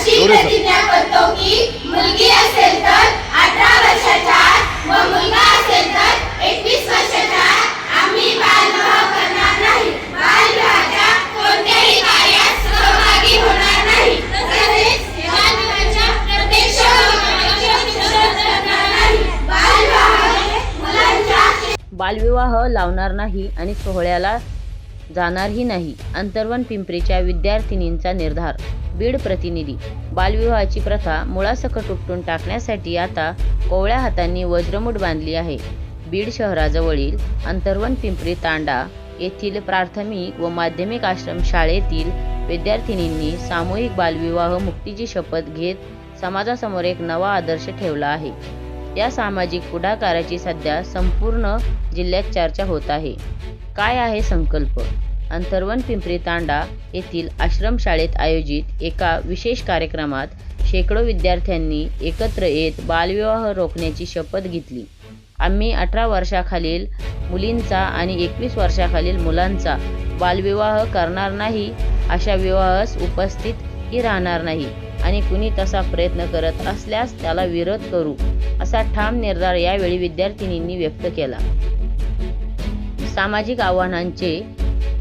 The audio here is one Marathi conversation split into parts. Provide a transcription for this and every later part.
अशी प्रतिज्ञा करतो की मुलगी असेल तर 18 वर्षाच्या आत व मुलगा असेल तर 21 वर्षाच्या आत आम्ही बालविवाह करणार नाही. बालविवाहाच्या कोणत्याही कार्यात सहभागी होणार नाही. तसेच बालविवाहाच्या प्रत्यक्ष करणार नाही. बालविवाहामुळे मुलांच्या बालविवाह लावणार नाही आणि सोहळ्याला जाणारही नाही. अंतर्वन पिंपरीच्या विद्यार्थिनींचा निर्धार. बीड प्रतिनिधी. बालविवाहाची प्रथा मुळासकट उपटून टाकण्यासाठी आता कोवळ्या हातांनी वज्रमूठ बांधली आहे. बीड शहराजवळील अंतर्वन पिंपरी तांडा येथील प्राथमिक व माध्यमिक आश्रम शाळेतील विद्यार्थिनींनी सामूहिक बालविवाह मुक्तीची शपथ घेत समाजासमोर एक नवा आदर्श ठेवला आहे. या सामाजिक पुढाकाराची सध्या संपूर्ण जिल्ह्यात चर्चा होत आहे. काय आहे संकल्प? अंतर्वन पिंपरी तांडा येथील आश्रमशाळेत आयोजित एका विशेष कार्यक्रमात शेकडो विद्यार्थ्यांनी एकत्र येत बालविवाह रोखण्याची शपथ घेतली. आम्ही 18 वर्षाखालील मुलींचा आणि 21 वर्षाखालील मुलांचा बालविवाह करणार नाही. अशा विवाहास उपस्थितही राहणार नाही आणि कुणी तसा प्रयत्न करत असल्यास त्याला विरोध करू, असा ठाम निर्धार यावेळी विद्यार्थिनींनी व्यक्त केला. सामाजिक आव्हानांचे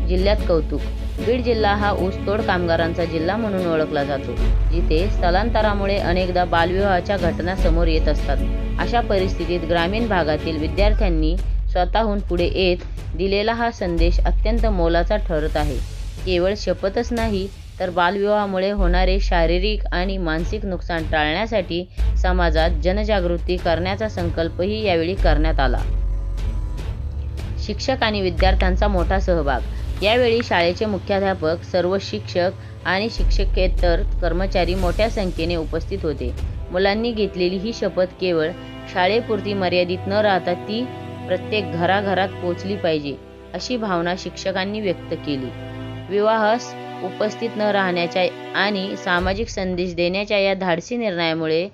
जिल्ह्यात कौतुक. बीड जिल्हा हा ऊसतोड कामगारांचा जिल्हा म्हणून ओळखला जातो, जिथे स्थलांतरामुळे अनेकदा बालविवाहाच्या घटना समोर येत असतात. अशा परिस्थितीत ग्रामीण भागातील विद्यार्थ्यांनी स्वतःहून पुढे येत दिलेला हा संदेश अत्यंत मोलाचा ठरत आहे. केवळ शपथच नाही तर बालविवाहामुळे होणारे शारीरिक आणि मानसिक नुकसान टाळण्यासाठी समाजात जनजागृती करण्याचा संकल्पही यावेळी करण्यात आला. शिक्षक आणि विद्यार्थ्यांचा मोठा सहभाग. यावेळी शाळेचे मुख्याध्यापक, सर्व शिक्षक आणि शिक्षकेतर कर्मचारी मोठ्या संख्येने उपस्थित होते. मुलांनी घेतलेली ही शपथ केवळ शाळेपुरती मर्यादित न राहता ती प्रत्येक घराघरात पोचली पाहिजे, अशी भावना शिक्षकांनी व्यक्त केली. विवाहास उपस्थित न राहण्याच्या आणि सामाजिक संदेश देण्याच्या या धाडसी निर्णयामुळे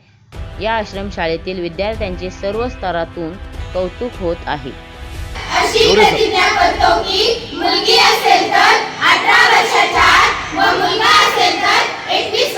या आश्रमशाळेतील विद्यार्थ्यांचे सर्व स्तरातून कौतुक होत आहे. अशी प्रतिज्ञा करतो की मुलगी असेल तर 18 वर्षाच्या आत व मुलगा असेल तर 21